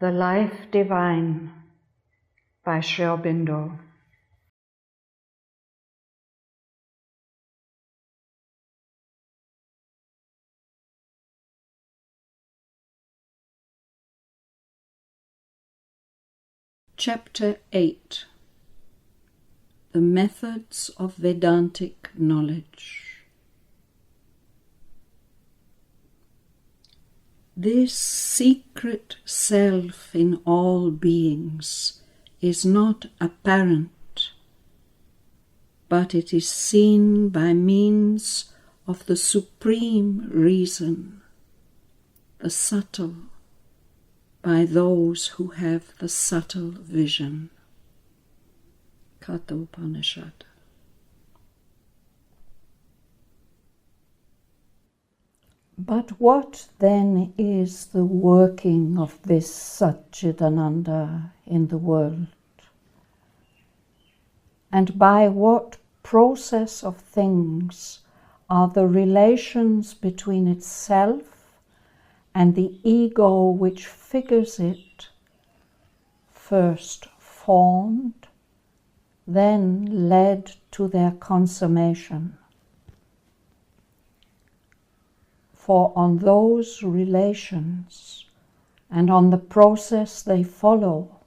The Life Divine by Aurobindo. Chapter 8. The Methods of Vedantic Knowledge. This secret self in all beings is not apparent, but it is seen by means of the supreme reason, the subtle, by those who have the subtle vision. Katha Upanishad. But what then is the working of this Satchidananda in the world? And by what process of things are the relations between itself and the ego which figures it first formed, then led to their consummation? For on those relations and on the process they follow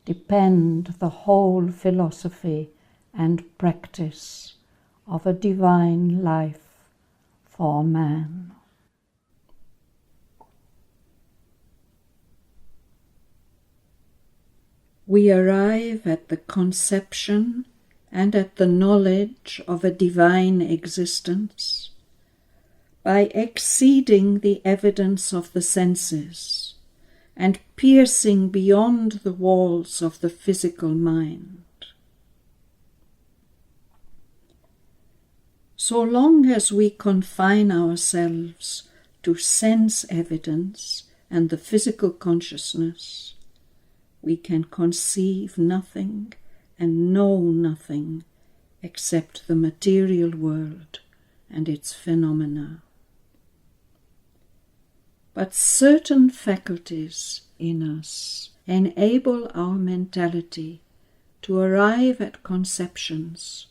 depend the whole philosophy and practice of a divine life for man. We arrive at the conception and at the knowledge of a divine existence by exceeding the evidence of the senses and piercing beyond the walls of the physical mind. So long as we confine ourselves to sense evidence and the physical consciousness, we can conceive nothing and know nothing except the material world and its phenomena. But certain faculties in us enable our mentality to arrive at conceptions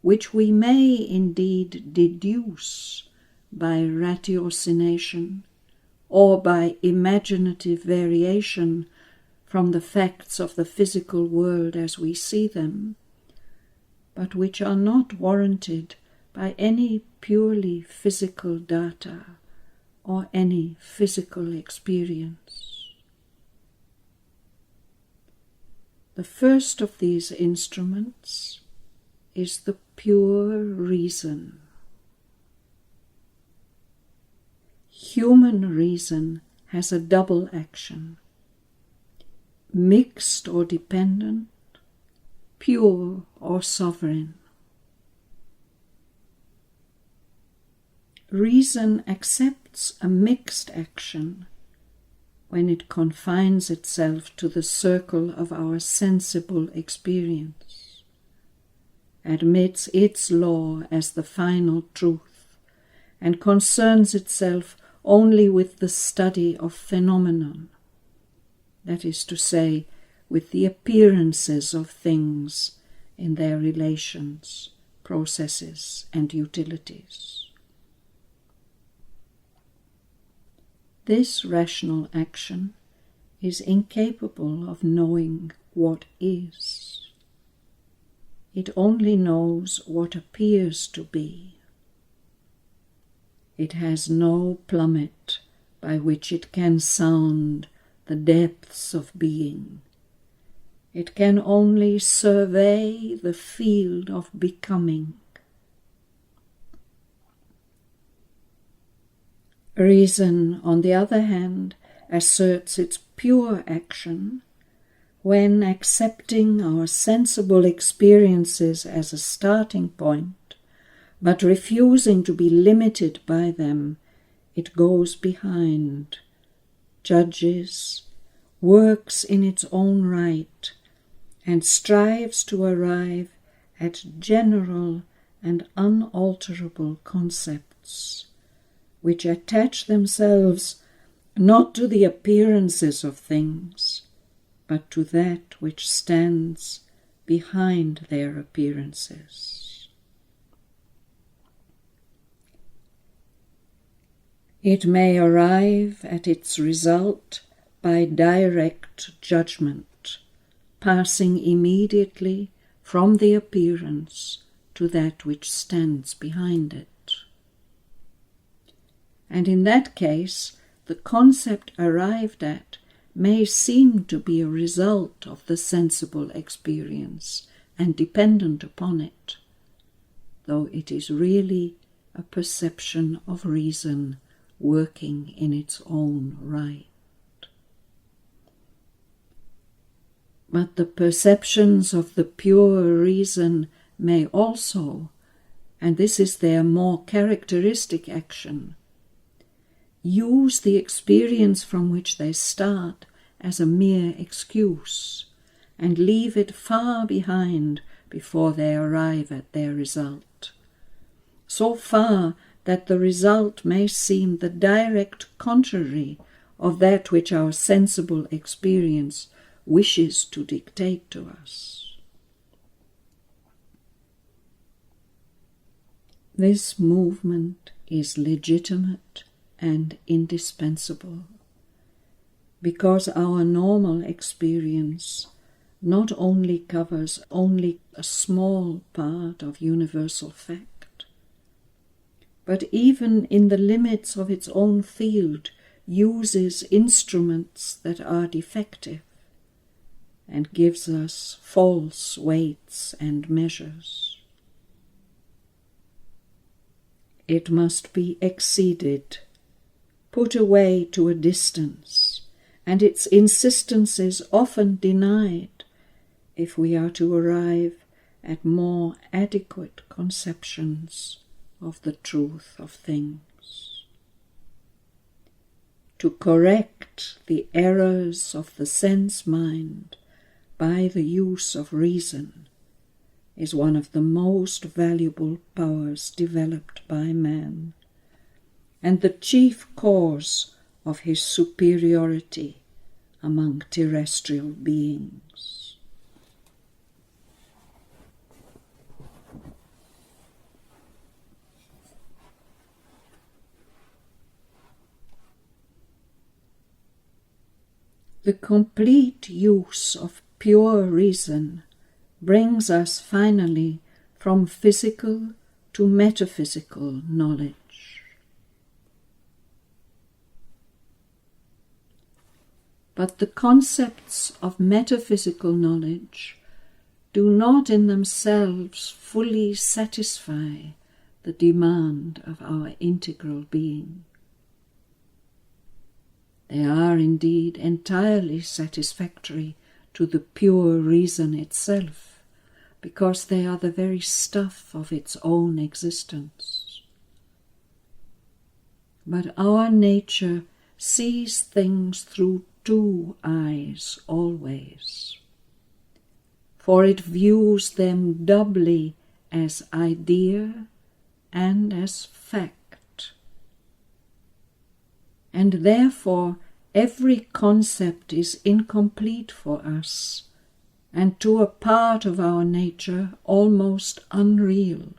which we may indeed deduce by ratiocination or by imaginative variation from the facts of the physical world as we see them, but which are not warranted by any purely physical data or any physical experience. The first of these instruments is the pure reason. Human reason has a double action: mixed or dependent, pure or sovereign. Reason accepts a mixed action when it confines itself to the circle of our sensible experience, admits its law as the final truth, and concerns itself only with the study of phenomenon, that is to say, with the appearances of things in their relations, processes, and utilities. This rational action is incapable of knowing what is. It only knows what appears to be. It has no plummet by which it can sound the depths of being. It can only survey the field of becoming. Reason, on the other hand, asserts its pure action when, accepting our sensible experiences as a starting point, but refusing to be limited by them, it goes behind, judges, works in its own right, and strives to arrive at general and unalterable concepts, which attach themselves not to the appearances of things, but to that which stands behind their appearances. It may arrive at its result by direct judgment, passing immediately from the appearance to that which stands behind it. And in that case, the concept arrived at may seem to be a result of the sensible experience and dependent upon it, though it is really a perception of reason working in its own right. But the perceptions of the pure reason may also, and this is their more characteristic action, use the experience from which they start as a mere excuse and leave it far behind before they arrive at their result, so far that the result may seem the direct contrary of that which our sensible experience wishes to dictate to us. This movement is legitimate and indispensable, because our normal experience not only covers only a small part of universal fact, but even in the limits of its own field uses instruments that are defective and gives us false weights and measures. It must be exceeded, put away to a distance, and its insistences often denied if we are to arrive at more adequate conceptions of the truth of things. To correct the errors of the sense mind by the use of reason is one of the most valuable powers developed by man, and the chief cause of his superiority among terrestrial beings. The complete use of pure reason brings us finally from physical to metaphysical knowledge. But the concepts of metaphysical knowledge do not in themselves fully satisfy the demand of our integral being. They are indeed entirely satisfactory to the pure reason itself, because they are the very stuff of its own existence. But our nature sees things through two eyes always, for it views them doubly as idea and as fact, and therefore every concept is incomplete for us, and to a part of our nature almost unreal,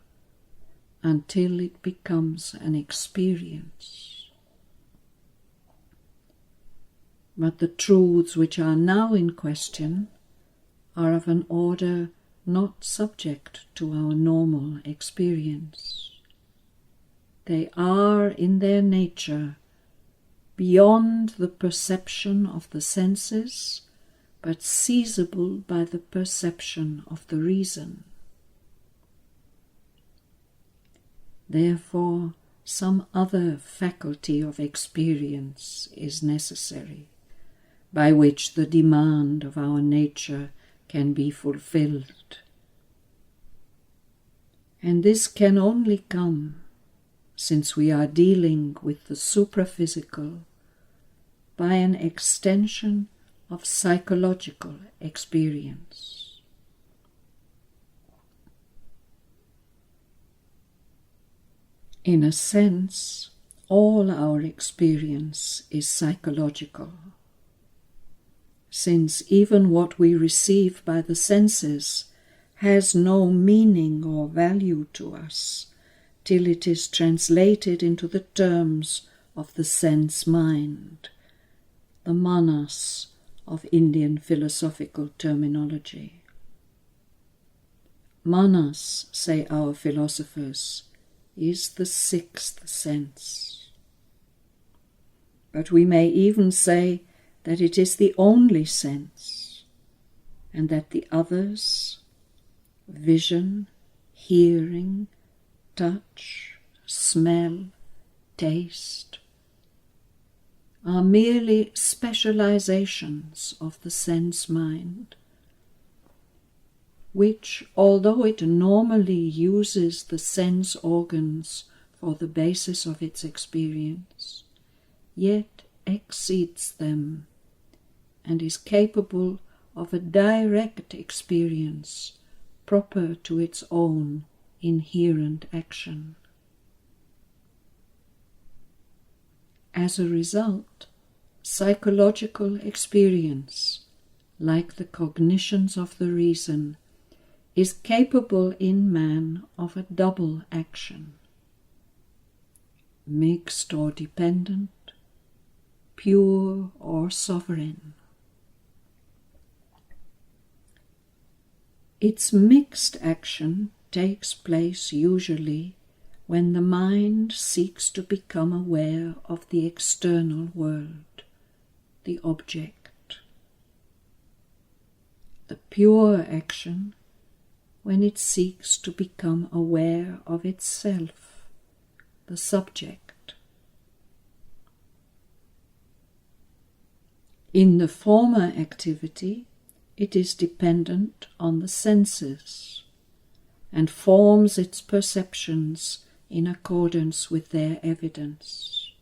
until it becomes an experience. But the truths which are now in question are of an order not subject to our normal experience. They are in their nature beyond the perception of the senses, but seizable by the perception of the reason. Therefore, some other faculty of experience is necessary, by which the demand of our nature can be fulfilled. And this can only come, since we are dealing with the supraphysical, by an extension of psychological experience. In a sense, all our experience is psychological, since even what we receive by the senses has no meaning or value to us till it is translated into the terms of the sense mind, the manas of Indian philosophical terminology. Manas, say our philosophers, is the sixth sense. But we may even say that it is the only sense, and that the others, vision, hearing, touch, smell, taste, are merely specializations of the sense mind, which, although it normally uses the sense organs for the basis of its experience, yet exceeds them and is capable of a direct experience proper to its own inherent action. As a result, psychological experience, like the cognitions of the reason, is capable in man of a double action, mixed or dependent, pure or sovereign. Its mixed action takes place usually when the mind seeks to become aware of the external world, the object. The pure action when it seeks to become aware of itself, the subject. In the former activity, it is dependent on the senses and forms its perceptions in accordance with their evidence.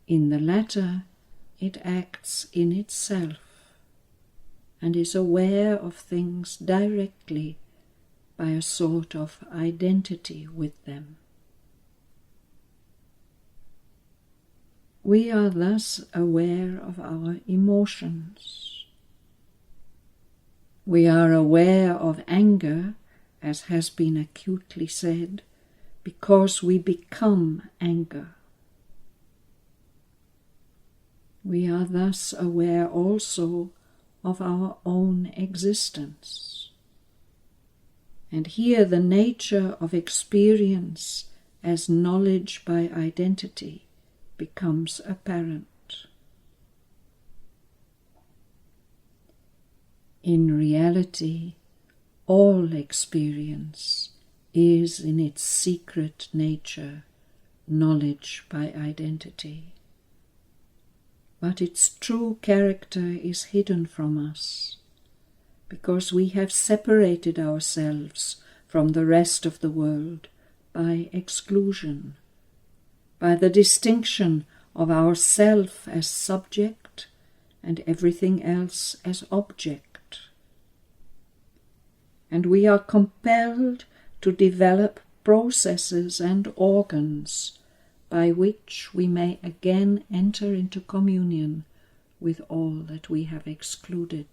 In the latter, it acts in itself and is aware of things directly by a sort of identity with them. We are thus aware of our emotions. We are aware of anger, as has been acutely said, because we become anger. We are thus aware also of our own existence. And here the nature of experience as knowledge by identity becomes apparent. In reality, all experience is in its secret nature knowledge by identity. But its true character is hidden from us, because we have separated ourselves from the rest of the world by exclusion, by the distinction of ourself as subject and everything else as object. And we are compelled to develop processes and organs by which we may again enter into communion with all that we have excluded.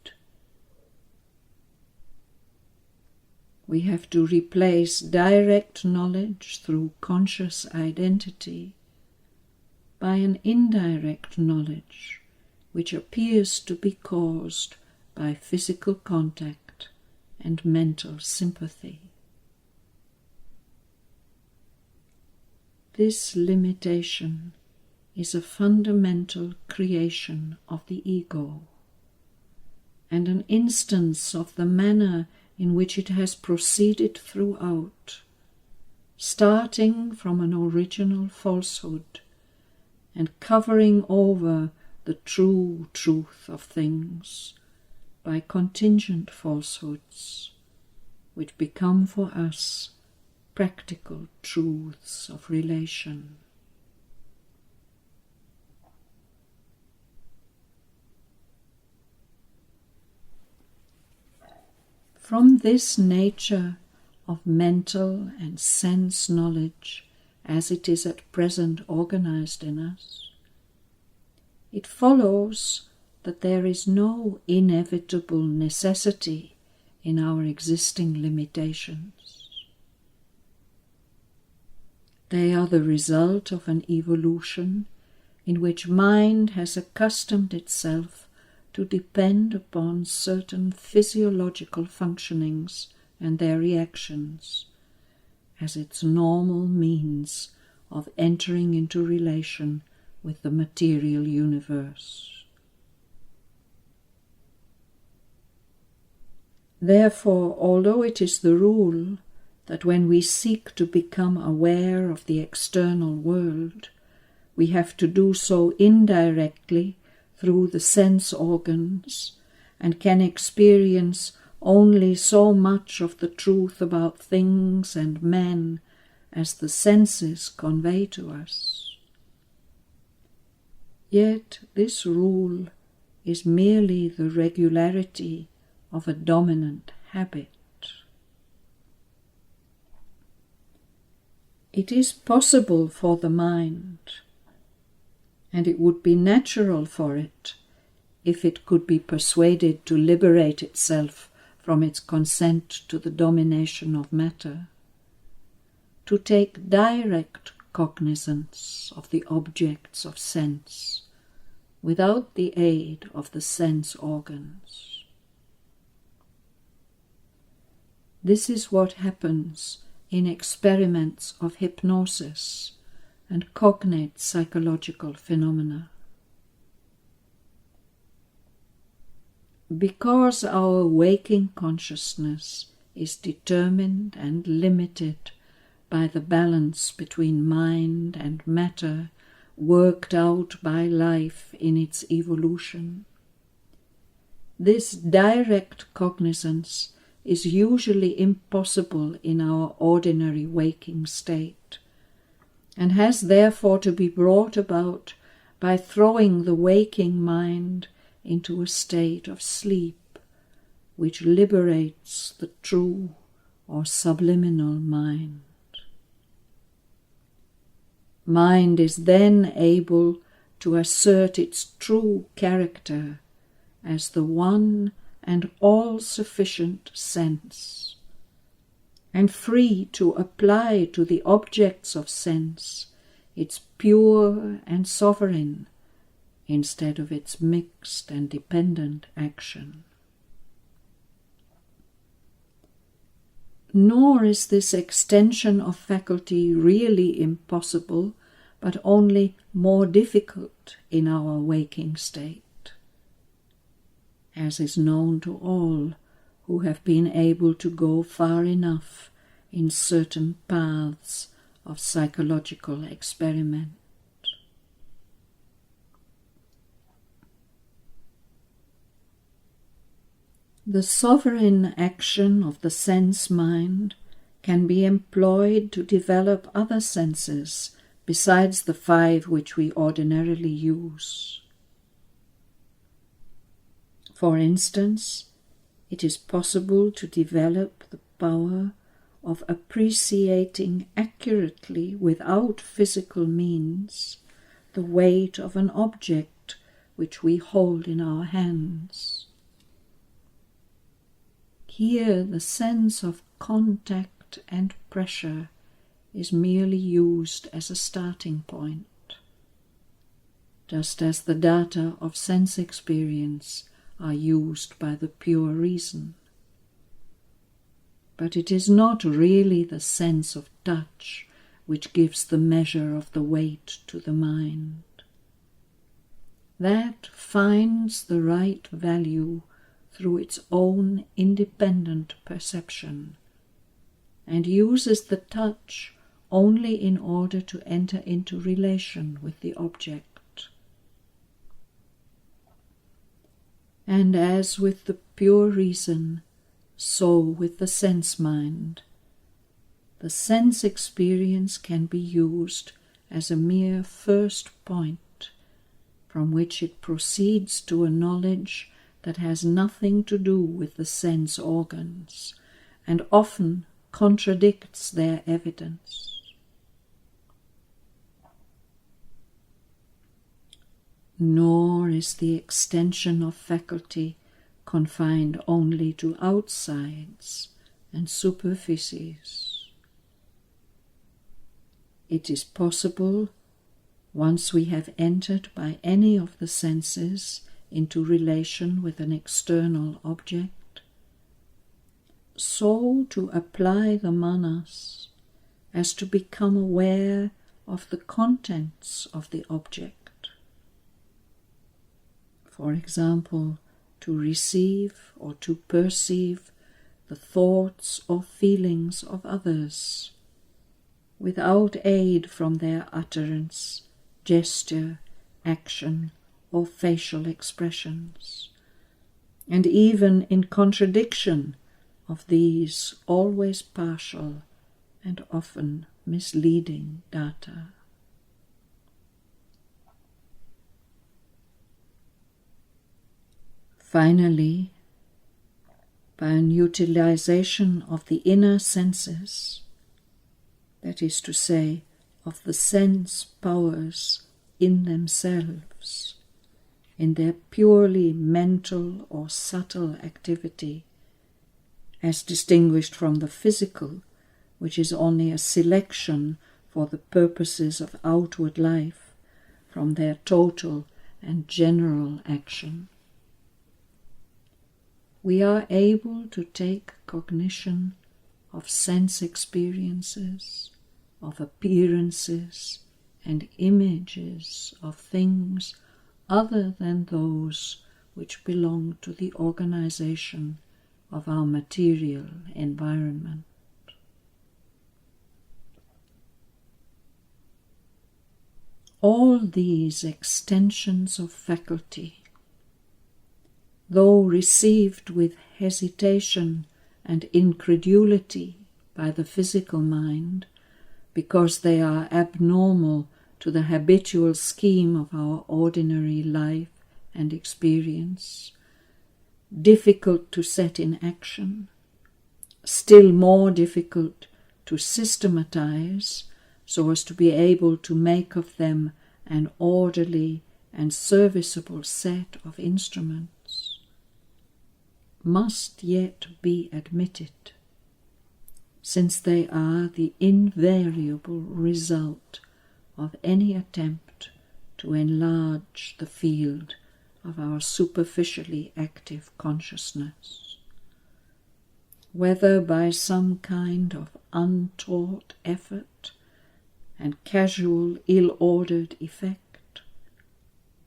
We have to replace direct knowledge through conscious identity by an indirect knowledge which appears to be caused by physical contact and mental sympathy. This limitation is a fundamental creation of the ego, and an instance of the manner in which it has proceeded throughout, starting from an original falsehood and covering over the true truth of things by contingent falsehoods, which become for us practical truths of relation. From this nature of mental and sense knowledge as it is at present organized in us, it follows that there is no inevitable necessity in our existing limitations. They are the result of an evolution in which mind has accustomed itself to depend upon certain physiological functionings and their reactions as its normal means of entering into relation with the material universe. Therefore, although it is the rule that when we seek to become aware of the external world, we have to do so indirectly through the sense organs and can experience only so much of the truth about things and men as the senses convey to us. Yet this rule is merely the regularity of a dominant habit. It is possible for the mind, and it would be natural for it if it could be persuaded to liberate itself from its consent to the domination of matter, to take direct cognizance of the objects of sense without the aid of the sense organs. This is what happens in experiments of hypnosis and cognate psychological phenomena. Because our waking consciousness is determined and limited by the balance between mind and matter worked out by life in its evolution, this direct cognizance is usually impossible in our ordinary waking state, and has therefore to be brought about by throwing the waking mind into a state of sleep, which liberates the true or subliminal mind. Mind is then able to assert its true character as the one and all-sufficient sense, and free to apply to the objects of sense its pure and sovereign instead of its mixed and dependent action. Nor is this extension of faculty really impossible, but only more difficult in our waking state, as is known to all who have been able to go far enough in certain paths of psychological experiment. The sovereign action of the sense mind can be employed to develop other senses besides the 5 which we ordinarily use. For instance, it is possible to develop the power of appreciating accurately without physical means the weight of an object which we hold in our hands. Here the sense of contact and pressure is merely used as a starting point, just as the data of sense experience are used by the pure reason. But it is not really the sense of touch which gives the measure of the weight to the mind. That finds the right value through its own independent perception, and uses the touch only in order to enter into relation with the object. And as with the pure reason, so with the sense mind. The sense experience can be used as a mere first point, from which it proceeds to a knowledge that has nothing to do with the sense organs, and often contradicts their evidence. nor is the extension of faculty confined only to outsides and superficies. It is possible, once we have entered by any of the senses into relation with an external object, so to apply the manas as to become aware of the contents of the object. For example, to receive or to perceive the thoughts or feelings of others, without aid from their utterance, gesture, action, or facial expressions, and even in contradiction of these always partial and often misleading data. Finally, by an utilization of the inner senses, that is to say, of the sense powers in themselves, in their purely mental or subtle activity, as distinguished from the physical, which is only a selection for the purposes of outward life from their total and general action. We are able to take cognition of sense experiences, of appearances and images of things other than those which belong to the organization of our material environment. All these extensions of faculty, though received with hesitation and incredulity by the physical mind, because they are abnormal to the habitual scheme of our ordinary life and experience, difficult to set in action, still more difficult to systematize so as to be able to make of them an orderly and serviceable set of instruments, must yet be admitted, since they are the invariable result of any attempt to enlarge the field of our superficially active consciousness, whether by some kind of untaught effort and casual ill-ordered effect,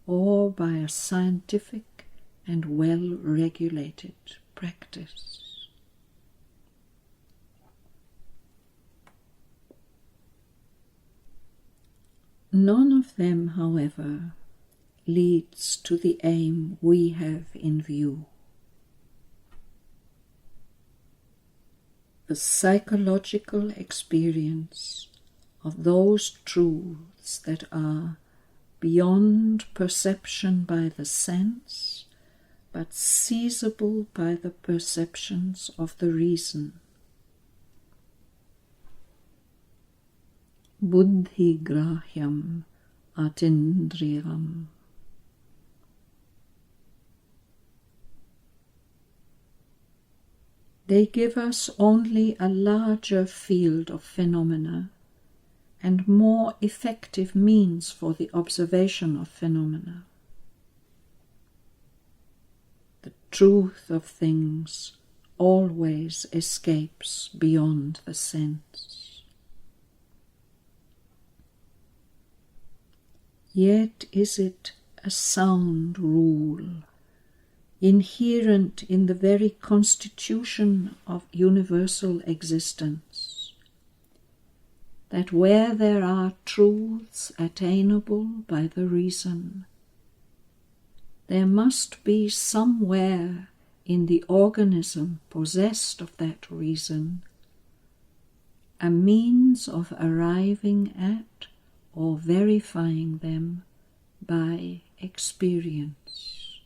or by a scientific and well-regulated practice. None of them, however, leads to the aim we have in view. The psychological experience of those truths that are beyond perception by the sense, but seizable by the perceptions of the reason. Buddhi grahyam atindriyam. They give us only a larger field of phenomena and more effective means for the observation of phenomena. The truth of things always escapes beyond the sense. Yet is it a sound rule, inherent in the very constitution of universal existence, that where there are truths attainable by the reason, there must be somewhere in the organism possessed of that reason a means of arriving at or verifying them by experience.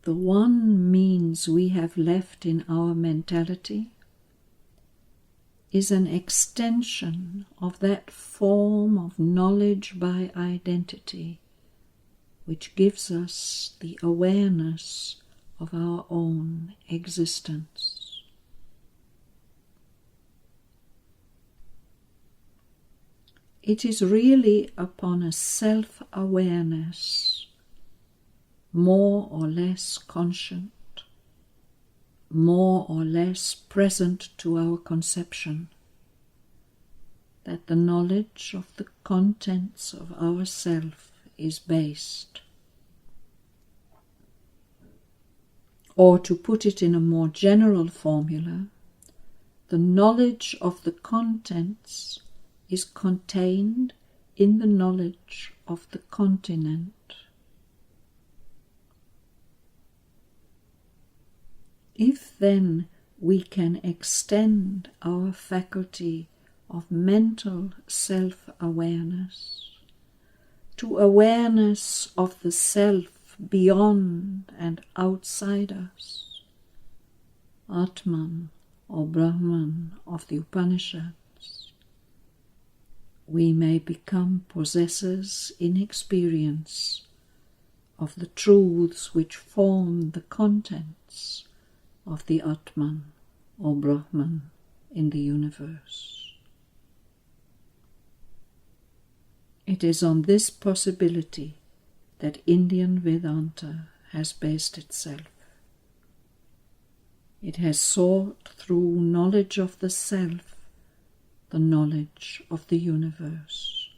The one means we have left in our mentality is an extension of that form of knowledge by identity which gives us the awareness of our own existence. It is really upon a self-awareness, more or less conscient, more or less present to our conception, that the knowledge of the contents of ourself is based. Or to put it in a more general formula, the knowledge of the contents is contained in the knowledge of the continent. If then we can extend our faculty of mental self-awareness to awareness of the self beyond and outside us, Atman or Brahman of the Upanishads, we may become possessors in experience of the truths which form the contents of the Atman or Brahman in the universe. It is on this possibility that Indian Vedanta has based itself. It has sought through knowledge of the self the knowledge of the universe.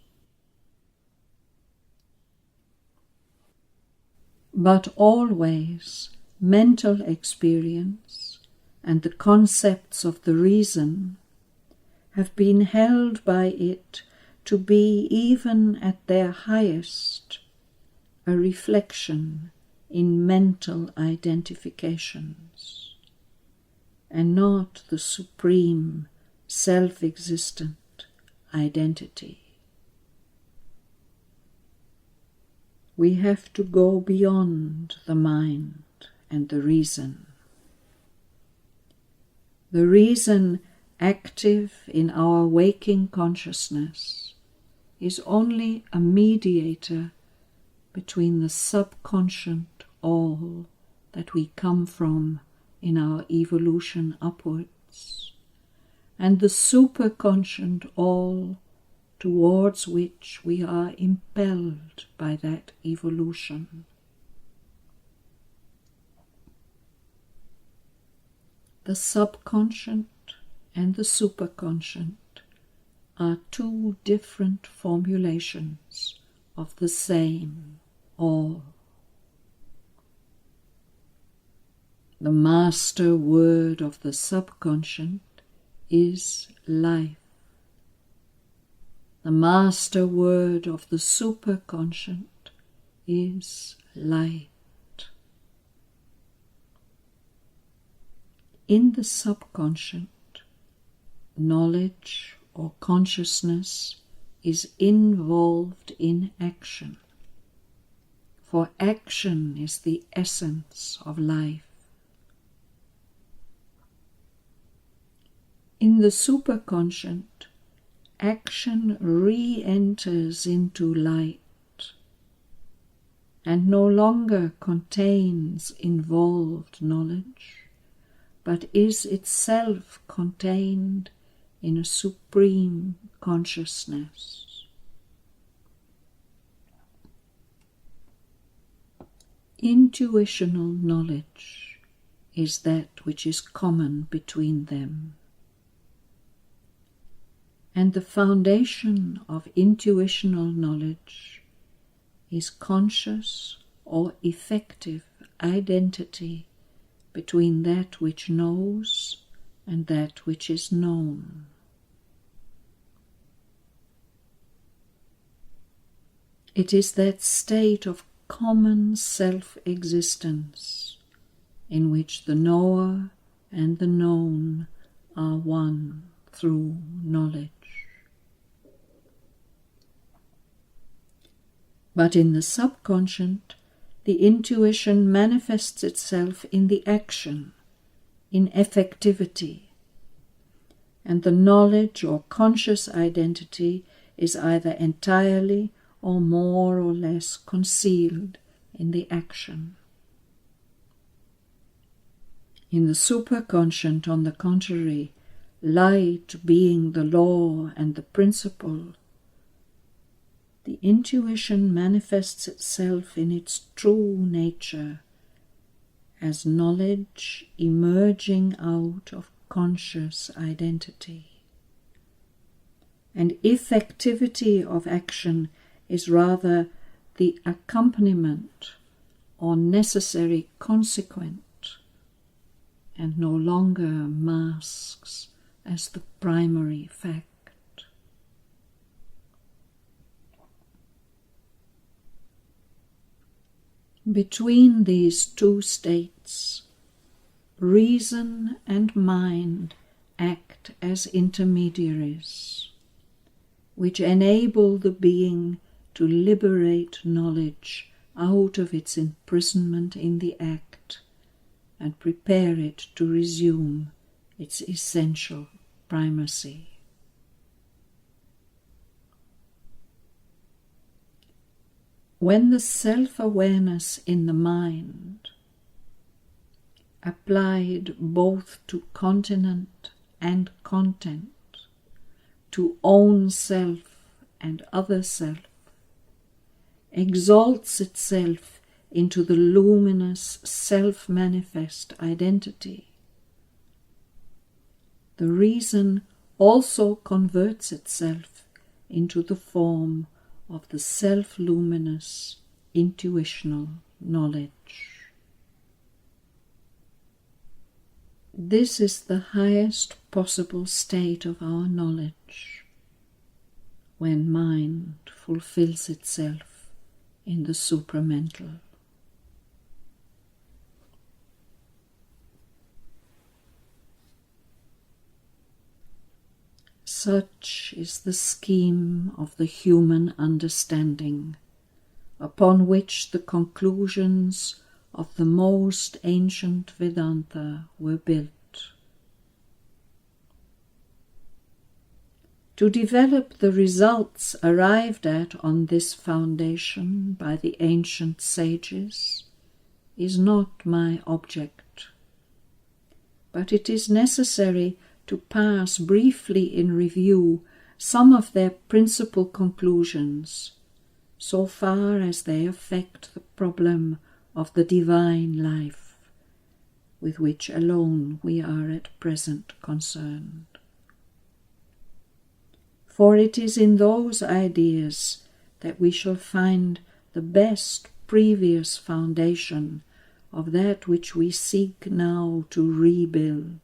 But always mental experience and the concepts of the reason have been held by it to be, even at their highest, a reflection in mental identifications, and not the supreme self-existent identity. We have to go beyond the mind and the reason. The reason active in our waking consciousness is only a mediator between the subconscious all that we come from in our evolution upwards and the superconscient all towards which we are impelled by that evolution. The subconscient and the superconscient are two different formulations of the same all. The master word of the subconscient is life. The master word of the superconscient is light. In the subconscient, knowledge or consciousness is involved in action, for action is the essence of life. In the superconscient, action re-enters into light and no longer contains involved knowledge, but is itself contained in a supreme consciousness. Intuitional knowledge is that which is common between them. And the foundation of intuitional knowledge is conscious or effective identity between that which knows and that which is known. It is that state of common self-existence in which the knower and the known are one through knowledge. But in the subconscious, the intuition manifests itself in the action, in effectivity, and the knowledge or conscious identity is either entirely or more or less concealed in the action. In the superconscient, on the contrary, light being the law and the principle, the intuition manifests itself in its true nature as knowledge emerging out of conscious identity. And effectivity of action is rather the accompaniment or necessary consequent, and no longer masks as the primary fact. Between these two states, reason and mind act as intermediaries, which enable the being to liberate knowledge out of its imprisonment in the act and prepare it to resume its essential primacy. When the self-awareness in the mind, applied both to continent and content, to own self and other self, exalts itself into the luminous self-manifest identity, the reason also converts itself into the form of the self-luminous intuitional knowledge. This is the highest possible state of our knowledge, when mind fulfills itself in the supramental. Such is the scheme of the human understanding, upon which the conclusions of the most ancient Vedanta were built. To develop the results arrived at on this foundation by the ancient sages is not my object, but it is necessary to pass briefly in review some of their principal conclusions, so far as they affect the problem of the divine life, with which alone we are at present concerned. For it is in those ideas that we shall find the best previous foundation of that which we seek now to rebuild.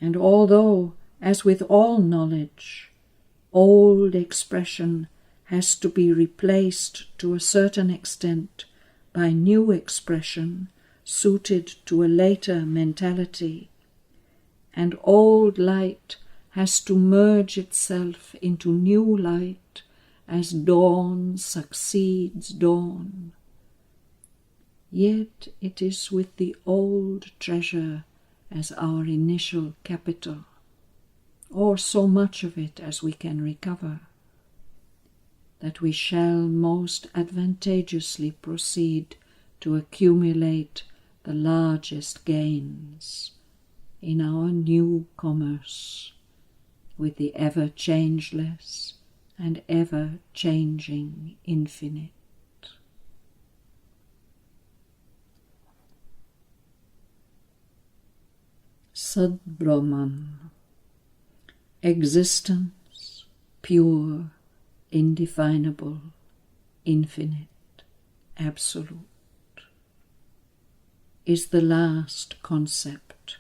And although, as with all knowledge, old expression has to be replaced to a certain extent by new expression suited to a later mentality, and old light has to merge itself into new light as dawn succeeds dawn, yet it is with the old treasure as our initial capital, or so much of it as we can recover, that we shall most advantageously proceed to accumulate the largest gains in our new commerce with the ever-changeless and ever-changing infinite. Sad Brahman, existence, pure, indefinable, infinite, absolute, is the last concept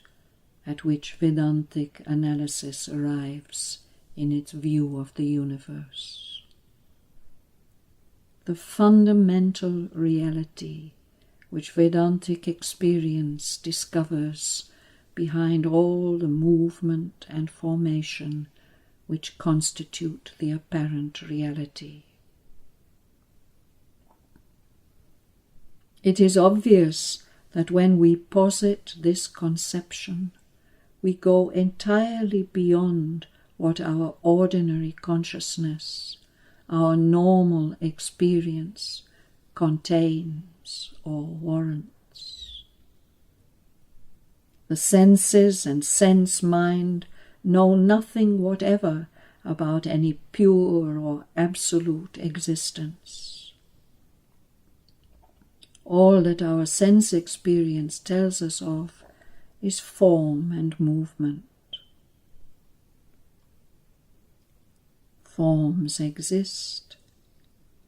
at which Vedantic analysis arrives in its view of the universe. The fundamental reality which Vedantic experience discovers behind all the movement and formation which constitute the apparent reality. It is obvious that when we posit this conception, we go entirely beyond what our ordinary consciousness, our normal experience, contains or warrants. The senses and sense mind know nothing whatever about any pure or absolute existence. All that our sense experience tells us of is form and movement. Forms exist,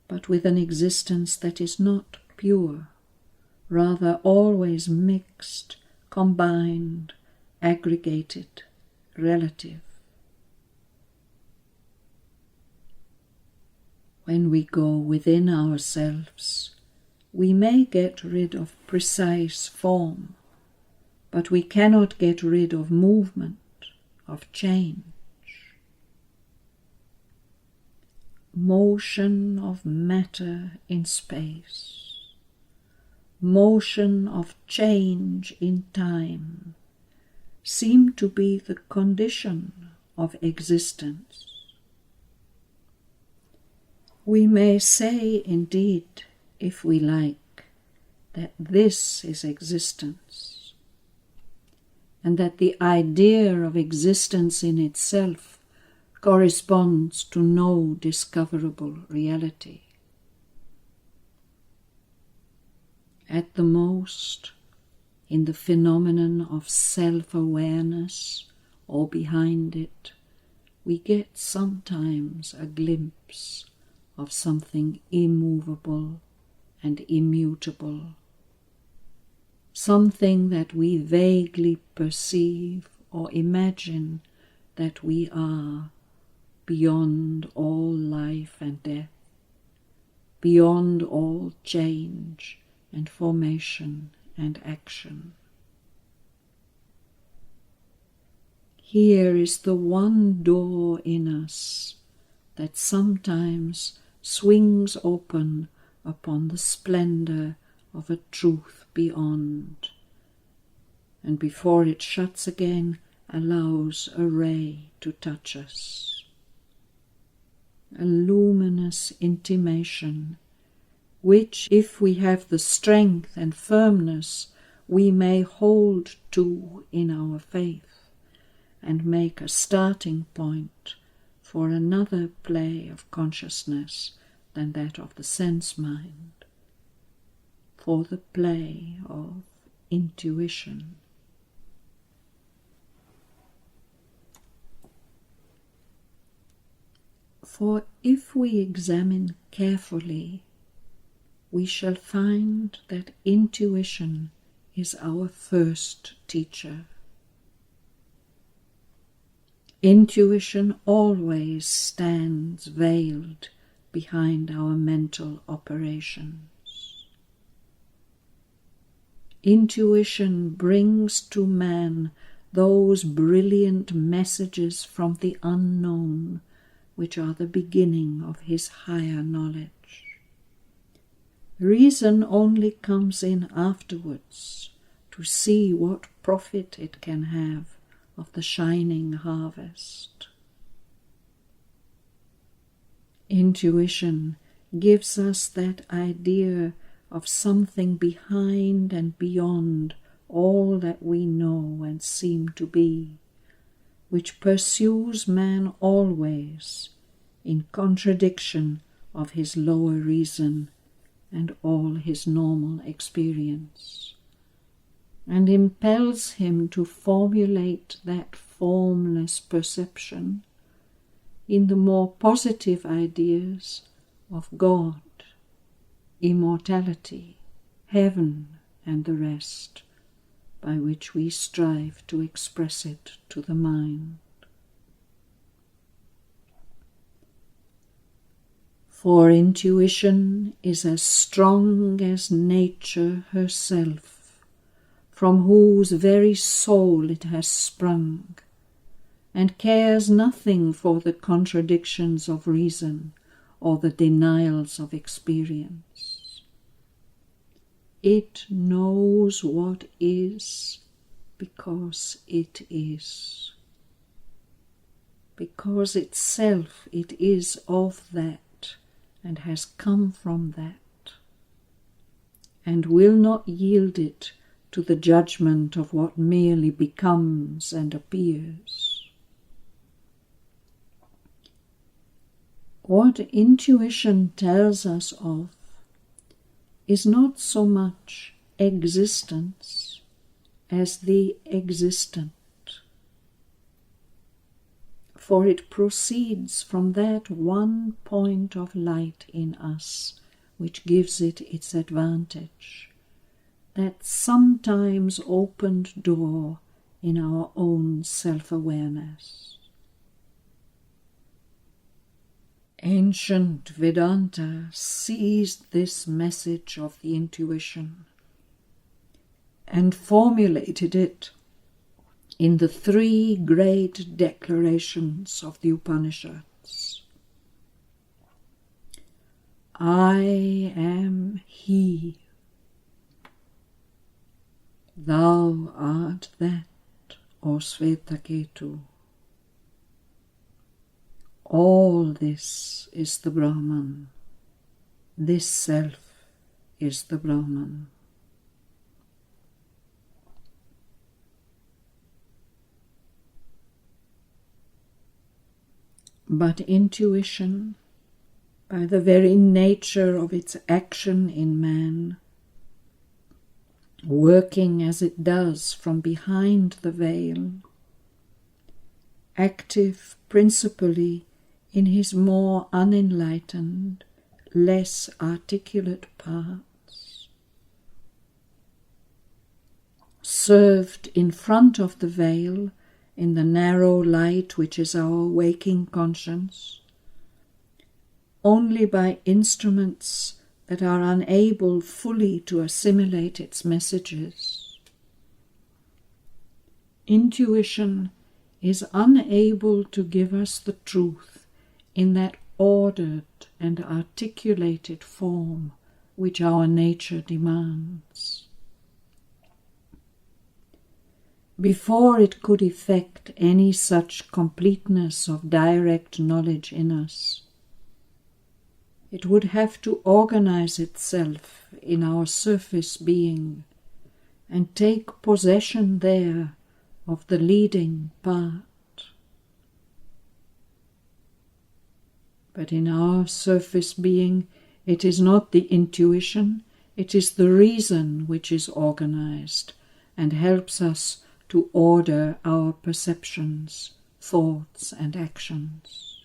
but with an existence that is not pure, rather always mixed, combined, aggregated, relative. When we go within ourselves, we may get rid of precise form, but we cannot get rid of movement, of change. Motion of matter in space, motion of change in time, seem to be the condition of existence. We may say, indeed, if we like, that this is existence, and that the idea of existence in itself corresponds to no discoverable reality. At the most, in the phenomenon of self-awareness or behind it, we get sometimes a glimpse of something immovable and immutable, something that we vaguely perceive or imagine that we are beyond all life and death, beyond all change and formation and action. Here is the one door in us that sometimes swings open upon the splendor of a truth beyond, and before it shuts again, allows a ray to touch us. A luminous intimation, which, if we have the strength and firmness, we may hold to in our faith, and make a starting point for another play of consciousness than that of the sense mind, for the play of intuition. For if we examine carefully, we shall find that intuition is our first teacher. Intuition always stands veiled behind our mental operations. Intuition brings to man those brilliant messages from the unknown, which are the beginning of his higher knowledge. Reason only comes in afterwards to see what profit it can have of the shining harvest. Intuition gives us that idea of something behind and beyond all that we know and seem to be, which pursues man always in contradiction of his lower reason and all his normal experience, and impels him to formulate that formless perception in the more positive ideas of God, immortality, heaven, and the rest, by which we strive to express it to the mind. For intuition is as strong as nature herself, from whose very soul it has sprung, and cares nothing for the contradictions of reason or the denials of experience. It knows what is because it is. Because itself it is of that and has come from that, and will not yield it to the judgment of what merely becomes and appears. What intuition tells us of is not so much existence as the existent, for it proceeds from that one point of light in us which gives it its advantage, that sometimes opened door in our own self-awareness. Ancient Vedanta seized this message of the intuition and formulated it in the three great declarations of the Upanishads. I am He. Thou art that, O Svetaketu. All this is the Brahman. This self is the Brahman. But intuition, by the very nature of its action in man, working as it does from behind the veil, active principally in his more unenlightened, less articulate parts, served in front of the veil in the narrow light which is our waking conscience, only by instruments that are unable fully to assimilate its messages. Intuition is unable to give us the truth in that ordered and articulated form which our nature demands. Before it could effect any such completeness of direct knowledge in us, it would have to organize itself in our surface being and take possession there of the leading part. But in our surface being, it is not the intuition, it is the reason which is organized and helps us to order our perceptions, thoughts, and actions.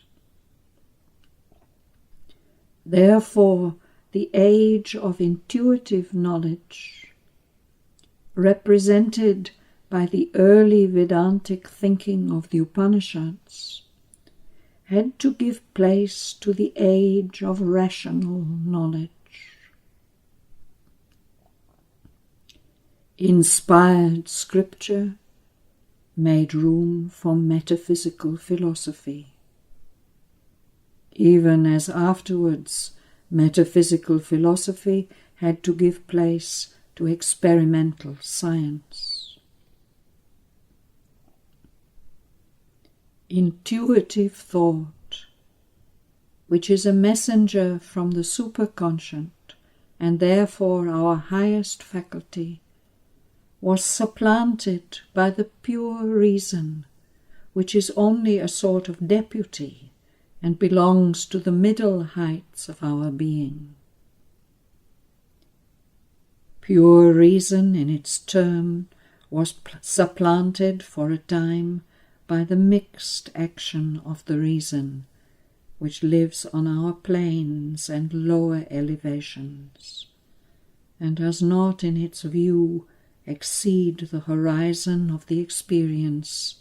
Therefore, the age of intuitive knowledge, represented by the early Vedantic thinking of the Upanishads, had to give place to the age of rational knowledge. Inspired scripture made room for metaphysical philosophy, even as afterwards metaphysical philosophy had to give place to experimental science. Intuitive thought, which is a messenger from the superconscient and therefore our highest faculty, was supplanted by the pure reason, which is only a sort of deputy and belongs to the middle heights of our being. Pure reason in its turn was supplanted for a time by the mixed action of the reason, which lives on our plains and lower elevations, and does not in its view exceed the horizon of the experience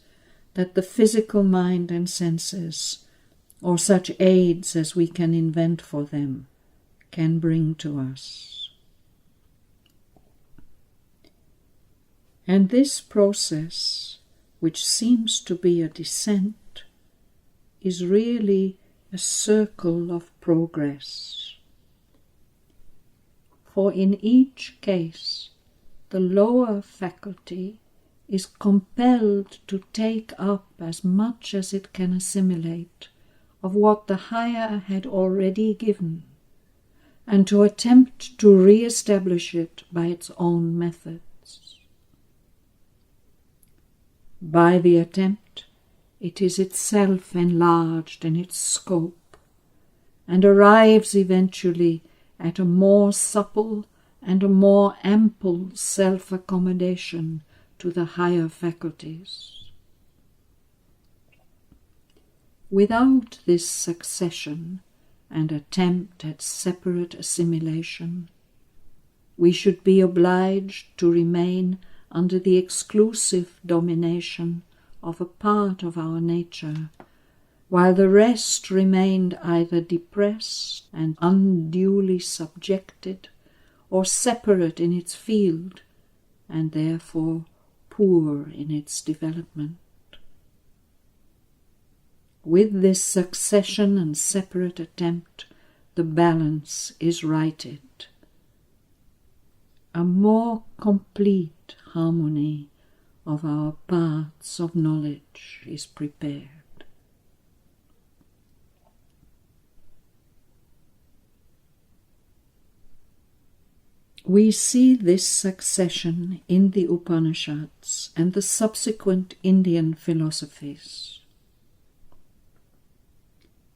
that the physical mind and senses, or such aids as we can invent for them, can bring to us. And this process, which seems to be a descent, is really a circle of progress. For in each case, the lower faculty is compelled to take up as much as it can assimilate of what the higher had already given, and to attempt to re-establish it by its own methods. By the attempt, it is itself enlarged in its scope, and arrives eventually at a more supple and a more ample self-accommodation to the higher faculties. Without this succession and attempt at separate assimilation, we should be obliged to remain under the exclusive domination of a part of our nature, while the rest remained either depressed and unduly subjected, or separate in its field, and therefore poor in its development. With this succession and separate attempt, the balance is righted. A more complete harmony of our paths of knowledge is prepared. We see this succession in the Upanishads and the subsequent Indian philosophies.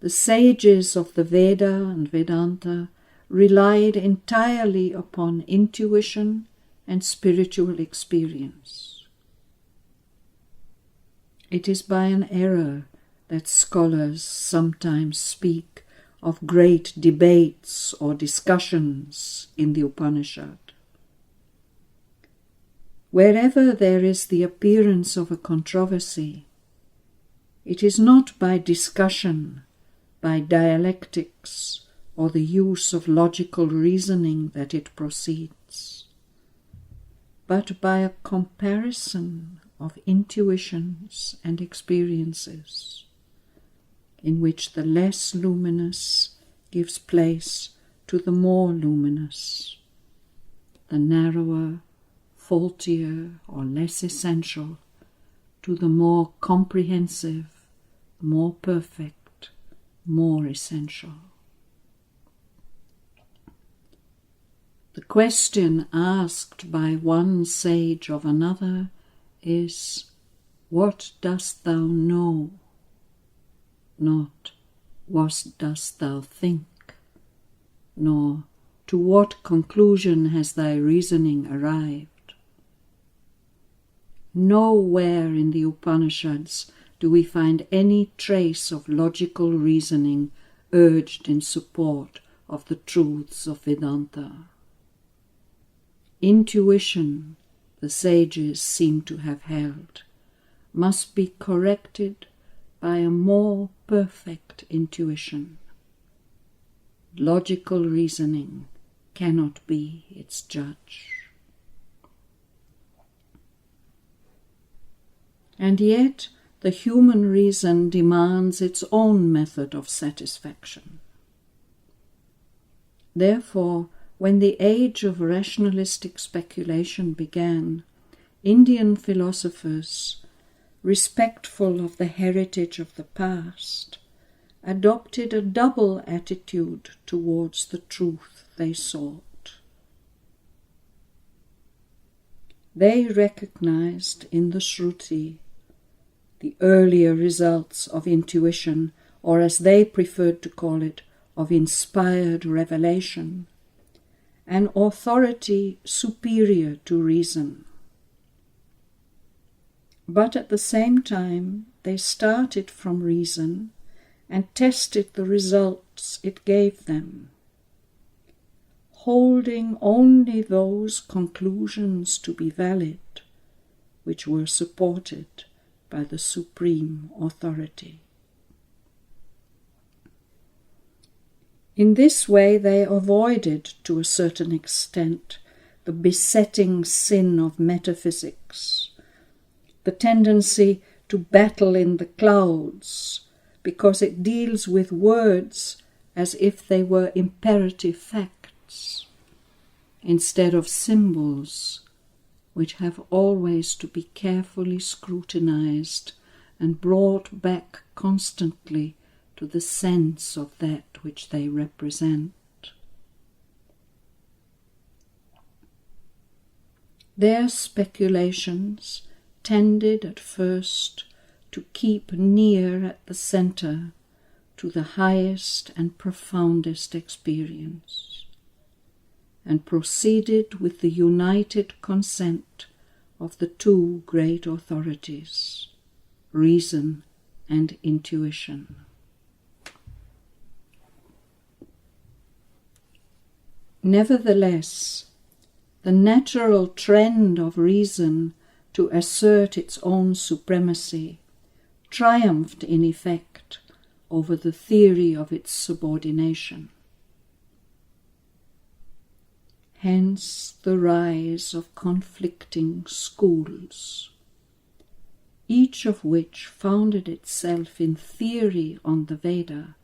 The sages of the Veda and Vedanta relied entirely upon intuition and spiritual experience. It is by an error that scholars sometimes speak of great debates or discussions in the Upanishad. Wherever there is the appearance of a controversy, it is not by discussion, by dialectics, or the use of logical reasoning that it proceeds, but by a comparison of intuitions and experiences, in which the less luminous gives place to the more luminous, the narrower, faultier, or less essential to the more comprehensive, more perfect, more essential. The question asked by one sage of another is, "What dost thou know?" Not, "What dost thou think?" nor, "To what conclusion has thy reasoning arrived?" Nowhere in the Upanishads do we find any trace of logical reasoning urged in support of the truths of Vedanta. Intuition, the sages seem to have held, must be corrected by a more perfect intuition. Logical reasoning cannot be its judge. And yet the human reason demands its own method of satisfaction. Therefore, when the age of rationalistic speculation began, Indian philosophers, respectful of the heritage of the past, adopted a double attitude towards the truth they sought. They recognized in the Shruti the earlier results of intuition, or as they preferred to call it, of inspired revelation, an authority superior to reason. But at the same time, they started from reason and tested the results it gave them, holding only those conclusions to be valid which were supported by the supreme authority. In this way they avoided, to a certain extent, the besetting sin of metaphysics, the tendency to battle in the clouds, because it deals with words as if they were imperative facts, instead of symbols which have always to be carefully scrutinized and brought back constantly to the sense of that which they represent. Their speculations tended at first to keep near at the center to the highest and profoundest experience, and proceeded with the united consent of the two great authorities, reason and intuition. Nevertheless, the natural trend of reason to assert its own supremacy triumphed in effect over the theory of its subordination. Hence the rise of conflicting schools, each of which founded itself in theory on the Veda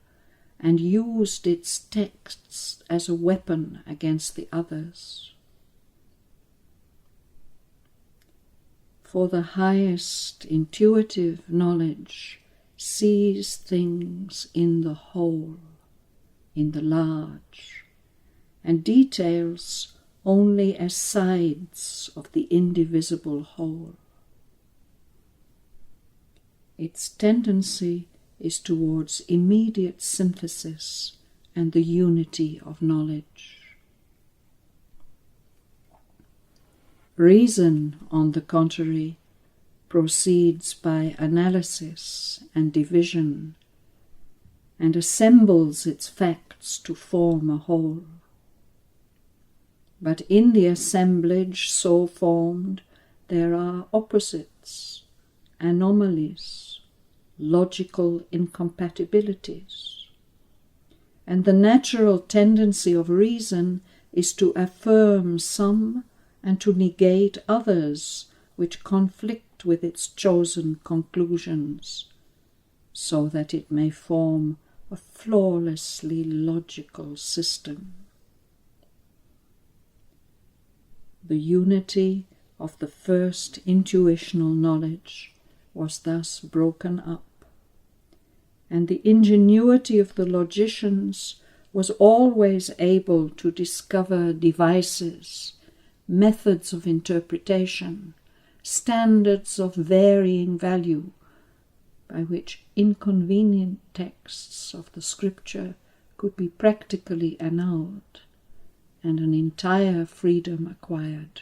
and used its texts as a weapon against the others. For the highest intuitive knowledge sees things in the whole, in the large, and details only as sides of the indivisible whole. Its tendency is towards immediate synthesis and the unity of knowledge. Reason, on the contrary, proceeds by analysis and division, and assembles its facts to form a whole. But in the assemblage so formed there are opposites, anomalies, logical incompatibilities, and the natural tendency of reason is to affirm some and to negate others which conflict with its chosen conclusions, so that it may form a flawlessly logical system. The unity of the first intuitional knowledge was thus broken up, and the ingenuity of the logicians was always able to discover devices, methods of interpretation, standards of varying value, by which inconvenient texts of the scripture could be practically annulled, and an entire freedom acquired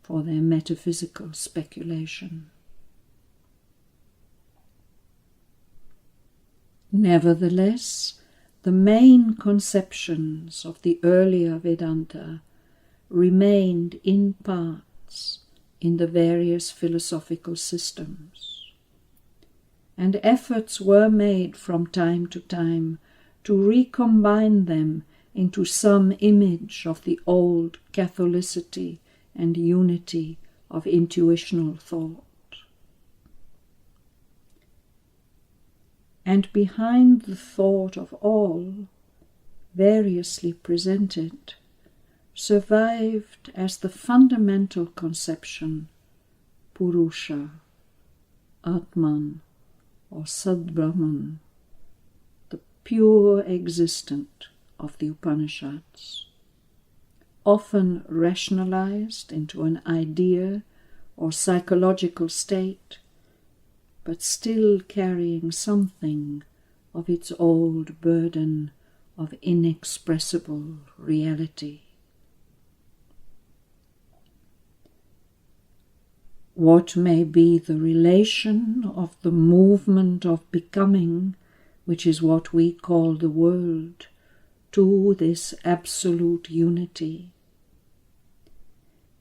for their metaphysical speculation. Nevertheless, the main conceptions of the earlier Vedanta remained in parts in the various philosophical systems, and efforts were made from time to time to recombine them into some image of the old Catholicity and unity of intuitional thought. And behind the thought of all, variously presented, survived as the fundamental conception Purusha, Atman, or Sadbrahman, the pure existent of the Upanishads, often rationalized into an idea or psychological state, but still carrying something of its old burden of inexpressible reality. What may be the relation of the movement of becoming, which is what we call the world, to this absolute unity?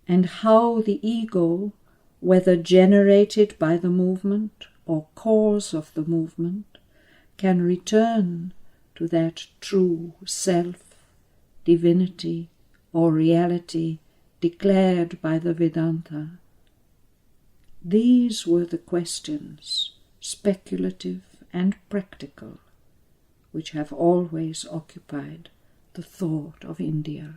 And how the ego, whether generated by the movement or cause of the movement, can return to that true self, divinity, or reality declared by the Vedanta. These were the questions, speculative and practical, which have always occupied the thought of India.